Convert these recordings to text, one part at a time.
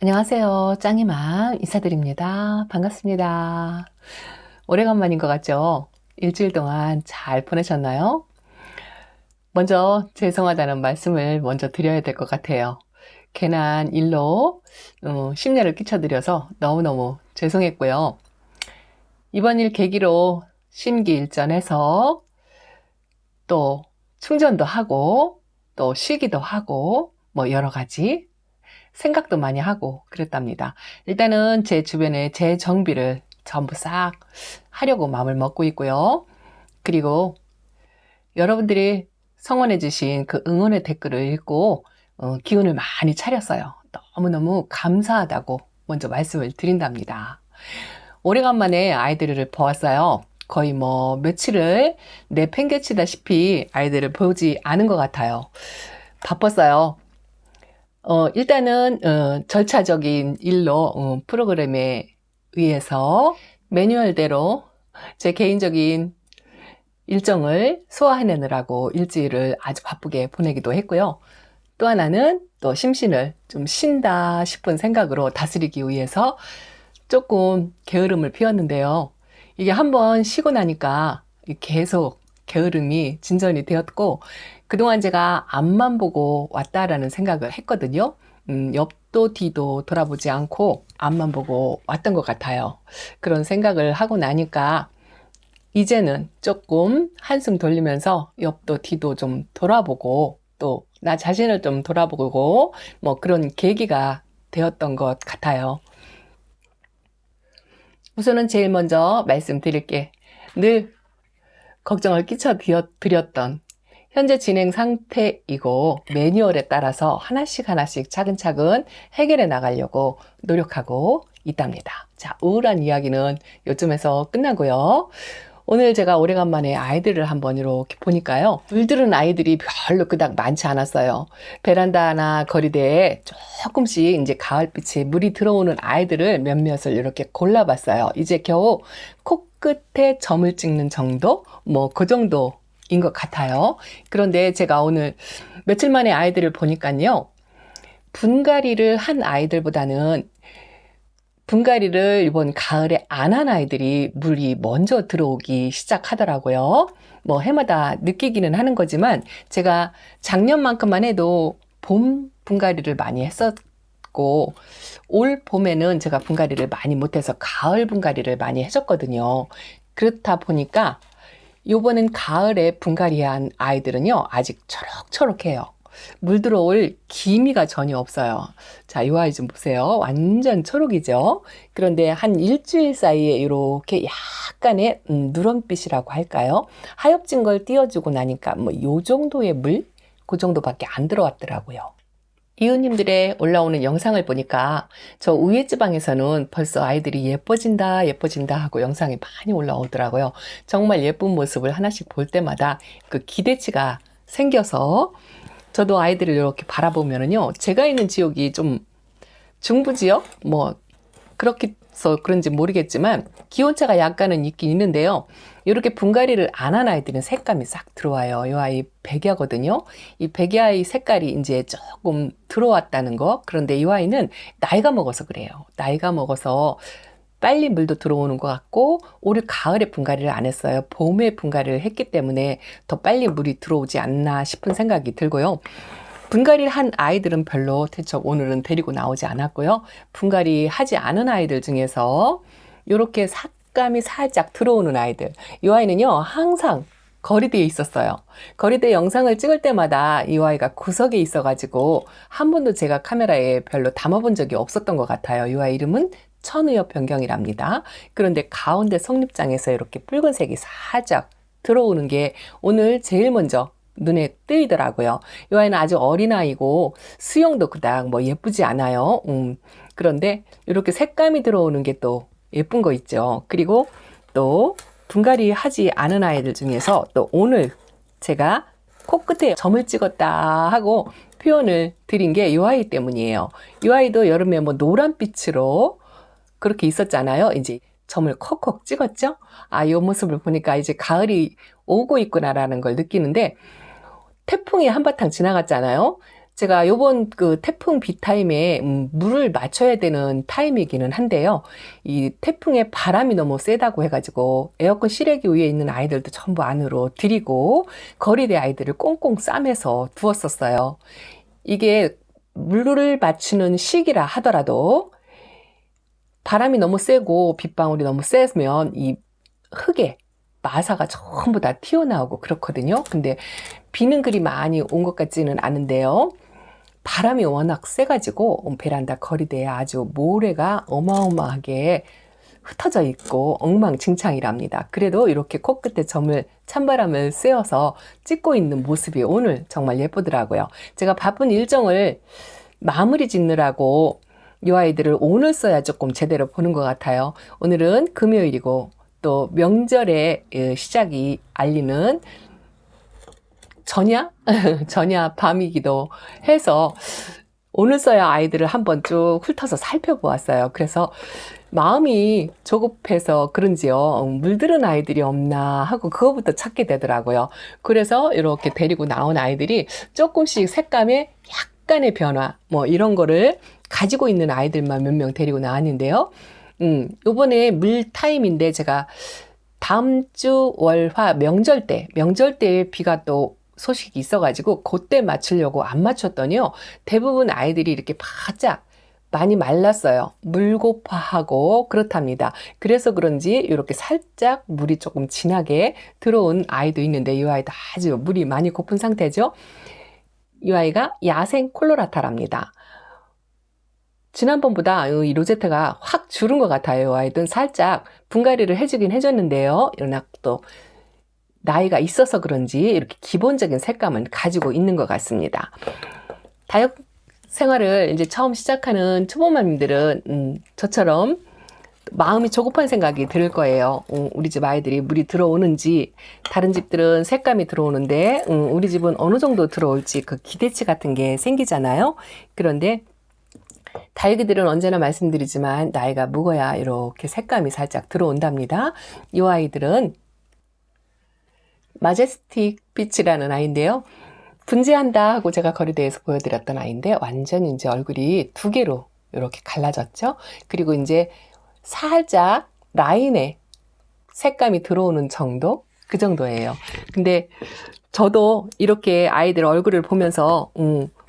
안녕하세요. 짱이맘 인사드립니다. 반갑습니다. 오래간만인 것 같죠? 일주일 동안 잘 보내셨나요? 먼저 죄송하다는 말씀을 먼저 드려야 될 것 같아요. 괜한 일로 심려를 끼쳐드려서 너무너무 죄송했고요. 이번 일 계기로 심기일전해서 또 충전도 하고 또 쉬기도 하고 뭐 여러 가지 생각도 많이 하고 그랬답니다. 일단은 제 주변에 재정비를 전부 싹 하려고 마음을 먹고 있고요. 그리고 여러분들이 성원해 주신 그 응원의 댓글을 읽고 기운을 많이 차렸어요. 너무너무 감사하다고 먼저 말씀을 드린답니다. 오래간만에 아이들을 보았어요. 거의 뭐 며칠을 내팽개치다시피 아이들을 보지 않은 것 같아요. 바빴어요. 일단은 절차적인 일로 프로그램에 의해서 매뉴얼대로 제 개인적인 일정을 소화해내느라고 일주일을 아주 바쁘게 보내기도 했고요. 또 하나는 또 심신을 좀 쉰다 싶은 생각으로 다스리기 위해서 조금 게으름을 피웠는데요. 이게 한번 쉬고 나니까 계속 게으름이 진전이 되었고, 그동안 제가 앞만 보고 왔다라는 생각을 했거든요. 옆도 뒤도 돌아보지 않고 앞만 보고 왔던 것 같아요. 그런 생각을 하고 나니까 이제는 조금 한숨 돌리면서 옆도 뒤도 좀 돌아보고 또 나 자신을 좀 돌아보고 뭐 그런 계기가 되었던 것 같아요. 우선은 제일 먼저 말씀드릴게. 늘 걱정을 끼쳐드렸던 현재 진행 상태이고 매뉴얼에 따라서 하나씩 차근차근 해결해 나가려고 노력하고 있답니다. 자, 우울한 이야기는 요쯤에서 끝나고요. 오늘 제가 오래간만에 아이들을 한번 이렇게 보니까요. 물들은 아이들이 별로 그닥 많지 않았어요. 베란다나 거리대에 조금씩 이제 가을빛에 물이 들어오는 아이들을 몇몇을 이렇게 골라봤어요. 이제 겨우 코끝에 점을 찍는 정도? 뭐 그 정도인 것 같아요. 그런데 제가 오늘 며칠 만에 아이들을 보니까요. 분갈이를 한 아이들보다는 분갈이를 이번 가을에 안 한 아이들이 물이 먼저 들어오기 시작하더라고요. 뭐 해마다 느끼기는 하는 거지만 제가 작년만큼만 해도 봄 분갈이를 많이 했었고 올 봄에는 제가 분갈이를 많이 못해서 가을 분갈이를 많이 해줬거든요. 그렇다 보니까 요번엔 가을에 분갈이한 아이들은요 아직 초록초록해요. 물 들어올 기미가 전혀 없어요. 자, 이 아이 좀 보세요. 완전 초록이죠. 그런데 한 일주일 사이에 이렇게 약간의 누런빛이라고 할까요? 하엽진 걸 띄워주고 나니까 뭐 요 정도의 물? 그 정도밖에 안 들어왔더라고요. 이웃님들의 올라오는 영상을 보니까 저 우회 지방에서는 벌써 아이들이 예뻐진다 하고 영상이 많이 올라오더라고요. 정말 예쁜 모습을 하나씩 볼 때마다 그 기대치가 생겨서 저도 아이들을 이렇게 바라보면은요, 제가 있는 지역이 좀 중부지역? 뭐, 그렇게 해서 그런지 모르겠지만, 기온차가 약간은 있긴 있는데요. 이렇게 분갈이를 안 한 아이들은 색감이 싹 들어와요. 이 아이 백야거든요. 이 백야의 색깔이 이제 조금 들어왔다는 거. 그런데 이 아이는 나이가 먹어서 그래요. 나이가 먹어서 빨리 물도 들어오는 것 같고 올해 가을에 분갈이를 안 했어요. 봄에 분갈이를 했기 때문에 더 빨리 물이 들어오지 않나 싶은 생각이 들고요. 분갈이를 한 아이들은 별로 대척 오늘은 데리고 나오지 않았고요. 분갈이 하지 않은 아이들 중에서 이렇게 색감이 살짝 들어오는 아이들. 이 아이는요 항상 거리대에 있었어요. 거리대 영상을 찍을 때마다 이 아이가 구석에 있어가지고 한 번도 제가 카메라에 별로 담아본 적이 없었던 것 같아요. 이 아이 이름은 천의엽 변경이랍니다. 그런데 가운데 성립장에서 이렇게 붉은색이 살짝 들어오는 게 오늘 제일 먼저 눈에 띄더라고요. 이 아이는 아주 어린아이고 수영도 그닥 뭐 예쁘지 않아요. 그런데 이렇게 색감이 들어오는 게 또 예쁜 거 있죠. 그리고 또 분갈이 하지 않은 아이들 중에서 또 오늘 제가 코끝에 점을 찍었다 하고 표현을 드린 게 이 아이 때문이에요. 이 아이도 여름에 뭐 노란빛으로 그렇게 있었잖아요. 이제 점을 콕콕 찍었죠. 아, 이 모습을 보니까 이제 가을이 오고 있구나라는 걸 느끼는데 태풍이 한바탕 지나갔잖아요. 제가 요번 그 태풍 비타임에 물을 맞춰야 되는 타임이기는 한데요. 이 태풍의 바람이 너무 세다고 해가지고 에어컨 실외기 위에 있는 아이들도 전부 안으로 들이고 거리대 아이들을 꽁꽁 싸매서 두었었어요. 이게 물을 맞추는 시기라 하더라도 바람이 너무 세고 빗방울이 너무 세면 이 흙에 마사가 전부 다 튀어나오고 그렇거든요. 근데 비는 그리 많이 온 것 같지는 않은데요. 바람이 워낙 세가지고 베란다 거리대에 아주 모래가 어마어마하게 흩어져 있고 엉망진창이랍니다. 그래도 이렇게 코끝에 찬바람을 쐬어서 찍고 있는 모습이 오늘 정말 예쁘더라고요. 제가 바쁜 일정을 마무리 짓느라고 이 아이들을 오늘 써야 조금 제대로 보는 것 같아요. 오늘은 금요일이고 또 명절의 시작이 알리는 전야 밤이기도 해서 오늘 써야 아이들을 한번 쭉 훑어서 살펴보았어요. 그래서 마음이 조급해서 그런지요. 물들은 아이들이 없나 하고 그거부터 찾게 되더라고요. 그래서 이렇게 데리고 나온 아이들이 조금씩 색감에 약간의 변화 뭐 이런 거를 가지고 있는 아이들만 몇 명 데리고 나왔는데요. 요번에 물 타임인데 제가 다음 주 월화 명절 때 비가 또 소식이 있어가지고 그때 맞추려고 안 맞췄더니요. 대부분 아이들이 이렇게 바짝 많이 말랐어요. 물고파하고 그렇답니다. 그래서 그런지 이렇게 살짝 물이 조금 진하게 들어온 아이도 있는데 이 아이도 아주 물이 많이 고픈 상태죠. 이 아이가 야생 콜로라타랍니다. 지난번보다 이 로제트가 확 줄은 것 같아요. 이 아이들은 살짝 분갈이를 해주긴 해줬는데요. 그러나 또 나이가 있어서 그런지 이렇게 기본적인 색감은 가지고 있는 것 같습니다. 다육 생활을 이제 처음 시작하는 초보맘들은 저처럼 마음이 조급한 생각이 들 거예요. 우리 집 아이들이 물이 들어오는지, 다른 집들은 색감이 들어오는데 우리 집은 어느 정도 들어올지 그 기대치 같은 게 생기잖아요. 그런데 다육이들은 언제나 말씀드리지만 나이가 묵어야 이렇게 색감이 살짝 들어온답니다. 이 아이들은 마제스틱 빛이라는 아이인데요. 분재한다 하고 제가 거리대에서 보여드렸던 아이인데 완전 이제 얼굴이 두 개로 이렇게 갈라졌죠. 그리고 이제 살짝 라인에 색감이 들어오는 정도? 그 정도예요. 근데 저도 이렇게 아이들 얼굴을 보면서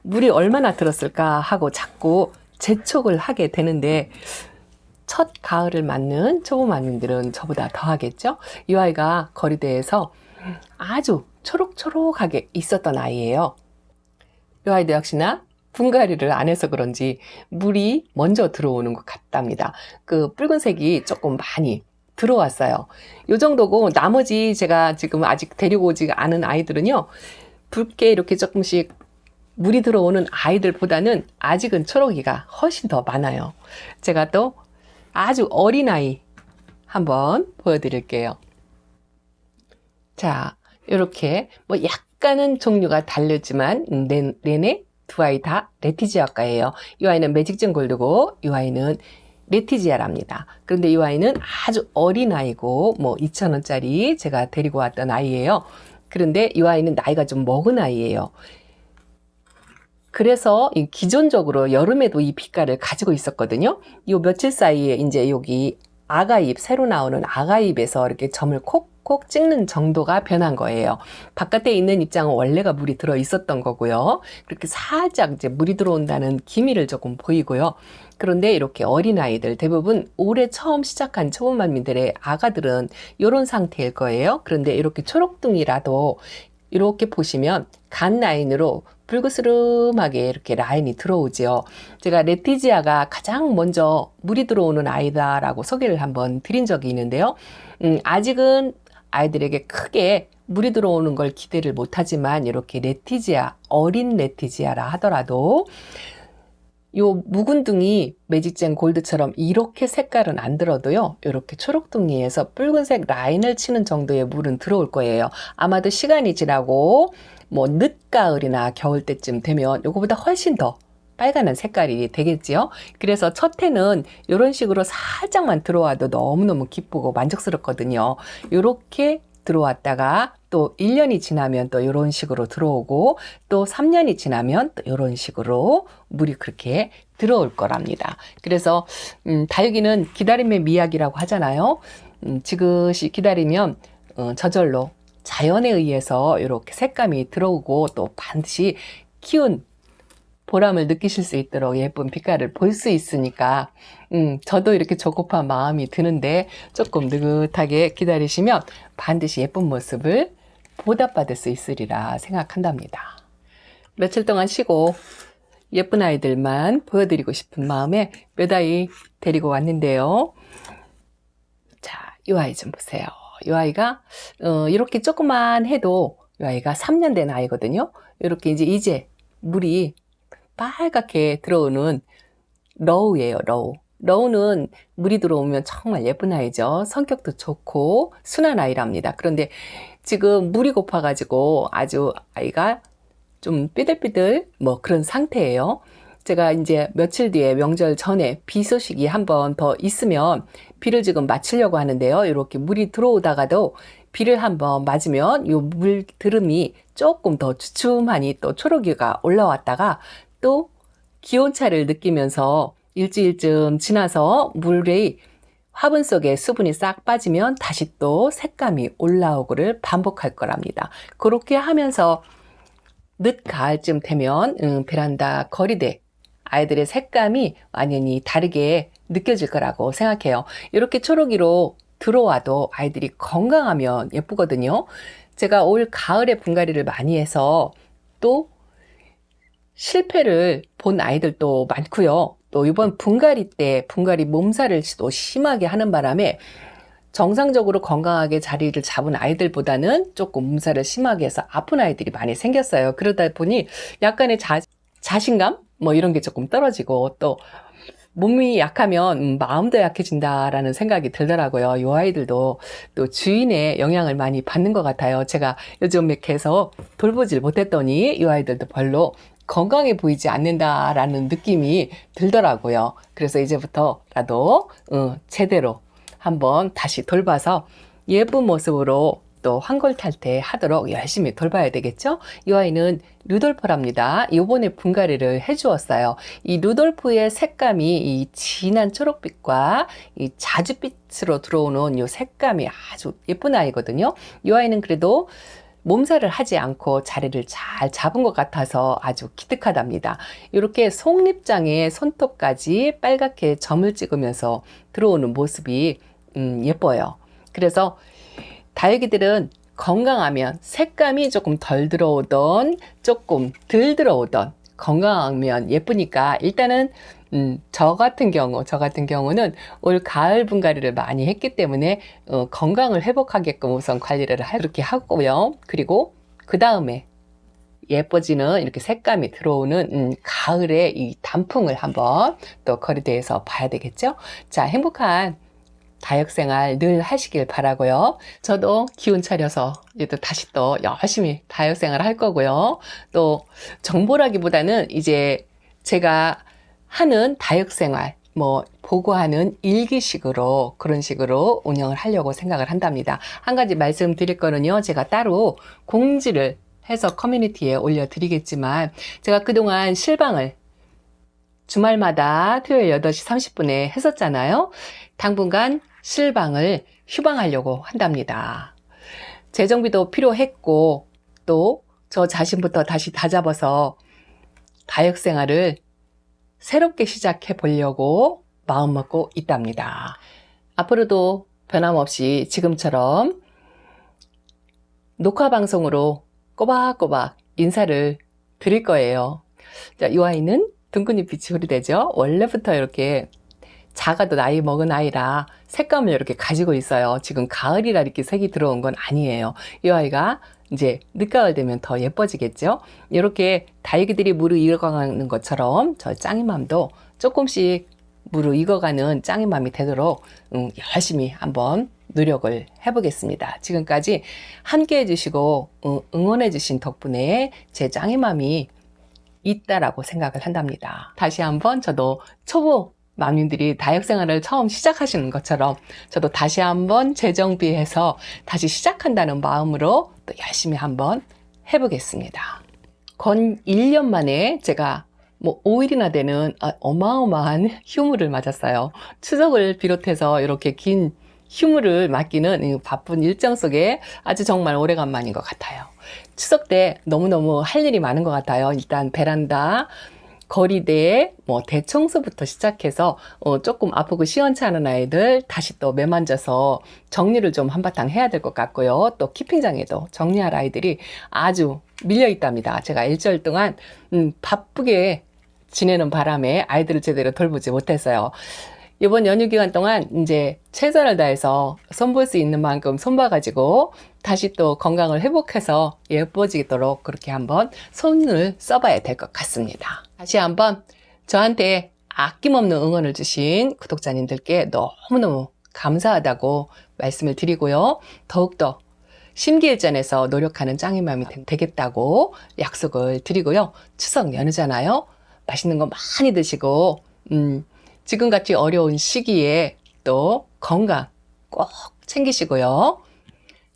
물이 얼마나 들었을까 하고 자꾸 재촉을 하게 되는데 첫 가을을 맞는 초보맘들은 저보다 더 하겠죠. 이 아이가 거리대에서 아주 초록초록하게 있었던 아이예요. 이 아이도 역시나 분갈이를 안 해서 그런지 물이 먼저 들어오는 것 같답니다. 그 붉은색이 조금 많이 들어왔어요. 이 정도고 나머지 제가 지금 아직 데리고 오지 않은 아이들은요. 붉게 이렇게 조금씩 물이 들어오는 아이들보다는 아직은 초록이가 훨씬 더 많아요. 제가 또 아주 어린 아이 한번 보여드릴게요. 자, 이렇게 뭐 약간은 종류가 다르지만 내내 두 아이 다 레티지아과예요. 이 아이는 매직젠 골드고 이 아이는 레티지아랍니다. 그런데 이 아이는 아주 어린 아이고 뭐 2,000원짜리 제가 데리고 왔던 아이예요. 그런데 이 아이는 나이가 좀 먹은 아이예요. 그래서 기존적으로 여름에도 이 빛깔을 가지고 있었거든요. 이 며칠 사이에 이제 여기 아가잎, 새로 나오는 아가잎에서 이렇게 점을 콕콕 찍는 정도가 변한 거예요. 바깥에 있는 입장은 원래가 물이 들어 있었던 거고요. 그렇게 살짝 이제 물이 들어온다는 기미를 조금 보이고요. 그런데 이렇게 어린아이들 대부분 올해 처음 시작한 초보맘들의 아가들은 이런 상태일 거예요. 그런데 이렇게 초록둥이라도 이렇게 보시면 간 라인으로 붉으스름하게 이렇게 라인이 들어오죠. 제가 레티지아가 가장 먼저 물이 들어오는 아이다라고 소개를 한번 드린 적이 있는데요. 아직은 아이들에게 크게 물이 들어오는 걸 기대를 못하지만 이렇게 레티지아, 어린 레티지아라 하더라도 요 묵은둥이 매직젠 골드처럼 이렇게 색깔은 안 들어도요. 이렇게 초록둥이에서 붉은색 라인을 치는 정도의 물은 들어올 거예요. 아마도 시간이 지나고 뭐 늦가을이나 겨울 때쯤 되면 요거보다 훨씬 더 빨간한 색깔이 되겠지요. 그래서 첫 해는 이런 식으로 살짝만 들어와도 너무너무 기쁘고 만족스럽거든요. 이렇게 들어왔다가 또 1년이 지나면 또 이런 식으로 들어오고 또 3년이 지나면 또 이런 식으로 물이 그렇게 들어올 거랍니다. 그래서 다육이는 기다림의 미학이라고 하잖아요. 지그시 기다리면 저절로 자연에 의해서 이렇게 색감이 들어오고 또 반드시 키운 보람을 느끼실 수 있도록 예쁜 빛깔을 볼 수 있으니까 저도 이렇게 조급한 마음이 드는데 조금 느긋하게 기다리시면 반드시 예쁜 모습을 보답받을 수 있으리라 생각한답니다. 며칠 동안 쉬고 예쁜 아이들만 보여드리고 싶은 마음에 몇 아이 데리고 왔는데요. 자, 이 아이 좀 보세요. 이 아이가 이렇게 조금만 해도 이 아이가 3년 된 아이거든요. 이렇게 이제 물이 빨갛게 들어오는 러우예요. 러우. 러우는 물이 들어오면 정말 예쁜 아이죠. 성격도 좋고 순한 아이랍니다. 그런데 지금 물이 고파가지고 아주 아이가 좀 삐들삐들 뭐 그런 상태예요. 제가 이제 며칠 뒤에 명절 전에 비 소식이 한 번 더 있으면 비를 지금 맞추려고 하는데요. 이렇게 물이 들어오다가도 비를 한번 맞으면 이 물 들음이 조금 더 주춤하니 또 초록이가 올라왔다가 또 기온차를 느끼면서 일주일쯤 지나서 물의 화분 속에 수분이 싹 빠지면 다시 또 색감이 올라오고를 반복할 거랍니다. 그렇게 하면서 늦 가을쯤 되면 베란다 거리대 아이들의 색감이 완전히 다르게 느껴질 거라고 생각해요. 이렇게 초록이로 들어와도 아이들이 건강하면 예쁘거든요. 제가 올 가을에 분갈이를 많이 해서 또 실패를 본 아이들도 많고요. 또 이번 분갈이 때 분갈이 몸살을 또 심하게 하는 바람에 정상적으로 건강하게 자리를 잡은 아이들보다는 조금 몸살을 심하게 해서 아픈 아이들이 많이 생겼어요. 그러다 보니 약간의 자신감? 뭐 이런 게 조금 떨어지고 또 몸이 약하면 마음도 약해진다라는 생각이 들더라고요. 이 아이들도 또 주인의 영향을 많이 받는 것 같아요. 제가 요즘 이렇게 해서 돌보질 못했더니 이 아이들도 별로 건강해 보이지 않는다라는 느낌이 들더라고요. 그래서 이제부터라도 제대로 한번 다시 돌봐서 예쁜 모습으로 또 황골탈퇴 하도록 열심히 돌봐야 되겠죠? 이 아이는 루돌프랍니다. 요번에 분갈이를 해주었어요. 이 루돌프의 색감이 이 진한 초록빛과 이 자줏빛으로 들어오는 이 색감이 아주 예쁜 아이거든요. 이 아이는 그래도 몸살을 하지 않고 자리를 잘 잡은 것 같아서 아주 기특하답니다. 이렇게 속립장에 손톱까지 빨갛게 점을 찍으면서 들어오는 모습이 예뻐요. 그래서 다육이들은 건강하면 색감이 조금 덜 들어오던 조금 덜 들어오던 건강하면 예쁘니까 일단은 저 같은 경우는 올 가을 분갈이를 많이 했기 때문에 건강을 회복하게끔 우선 관리를 그렇게 하고요. 그리고 그 다음에 예뻐지는 이렇게 색감이 들어오는 가을의 이 단풍을 한번 또 거리대에서 봐야 되겠죠. 자, 행복한 다육생활 늘 하시길 바라고요. 저도 기운 차려서 이제 또 다시 또 열심히 다육생활 할 거고요. 또 정보라기보다는 이제 제가 하는 다육생활 뭐 보고하는 일기식으로 그런 식으로 운영을 하려고 생각을 한답니다. 한 가지 말씀드릴 거는요. 제가 따로 공지를 해서 커뮤니티에 올려드리겠지만 제가 그동안 실방을 주말마다 토요일 8시 30분에 했었잖아요. 당분간 실방을 휴방하려고 한답니다. 재정비도 필요했고 또 저 자신부터 다시 다잡아서 다육생활을 새롭게 시작해 보려고 마음먹고 있답니다. 앞으로도 변함없이 지금처럼 녹화 방송으로 꼬박꼬박 인사를 드릴 거예요. 자, 이 아이는 둥근잎빛이 호리대죠. 원래부터 이렇게 작아도 나이 먹은 아이라 색감을 이렇게 가지고 있어요. 지금 가을이라 이렇게 색이 들어온 건 아니에요. 이 아이가 이제 늦가을 되면 더 예뻐지겠죠. 이렇게 다육이들이 무르익어가는 것처럼 저 짱이맘도 조금씩 무르익어가는 짱이맘이 되도록 열심히 한번 노력을 해보겠습니다. 지금까지 함께 해주시고 응원해주신 덕분에 제 짱이맘이 있다라고 생각을 한답니다. 다시 한번 저도 초보 많은들이 다육생활을 처음 시작하시는 것처럼 저도 다시 한번 재정비해서 다시 시작한다는 마음으로 또 열심히 한번 해보겠습니다. 건 1년 만에 제가 5일이나 되는 어마어마한 휴무를 맞았어요. 추석을 비롯해서 이렇게 긴 휴무를 맞기는 이 바쁜 일정 속에 아주 정말 오래간만인 것 같아요. 추석 때 너무너무 할 일이 많은 것 같아요. 일단 베란다, 거리대, 대청소부터 시작해서 조금 아프고 시원찮은 아이들 다시 또 매만져서 정리를 좀 한바탕 해야 될 것 같고요. 또 키핑장에도 정리할 아이들이 아주 밀려 있답니다. 제가 일주일 동안 바쁘게 지내는 바람에 아이들을 제대로 돌보지 못했어요. 이번 연휴 기간 동안 이제 최선을 다해서 손볼 수 있는 만큼 손봐가지고 다시 또 건강을 회복해서 예뻐지도록 그렇게 한번 손을 써봐야 될 것 같습니다. 다시 한번 저한테 아낌없는 응원을 주신 구독자님들께 너무너무 감사하다고 말씀을 드리고요. 더욱더 심기일전에서 노력하는 짱이맘이 되겠다고 약속을 드리고요. 추석 연휴잖아요. 맛있는 거 많이 드시고 지금같이 어려운 시기에 또 건강 꼭 챙기시고요.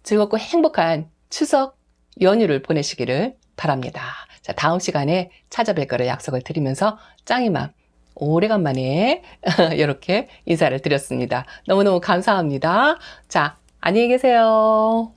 즐겁고 행복한 추석 연휴를 보내시기를 바랍니다. 자, 다음 시간에 찾아뵐 거를 약속을 드리면서 짱이맘 오래간만에 이렇게 인사를 드렸습니다. 너무너무 감사합니다. 자, 안녕히 계세요.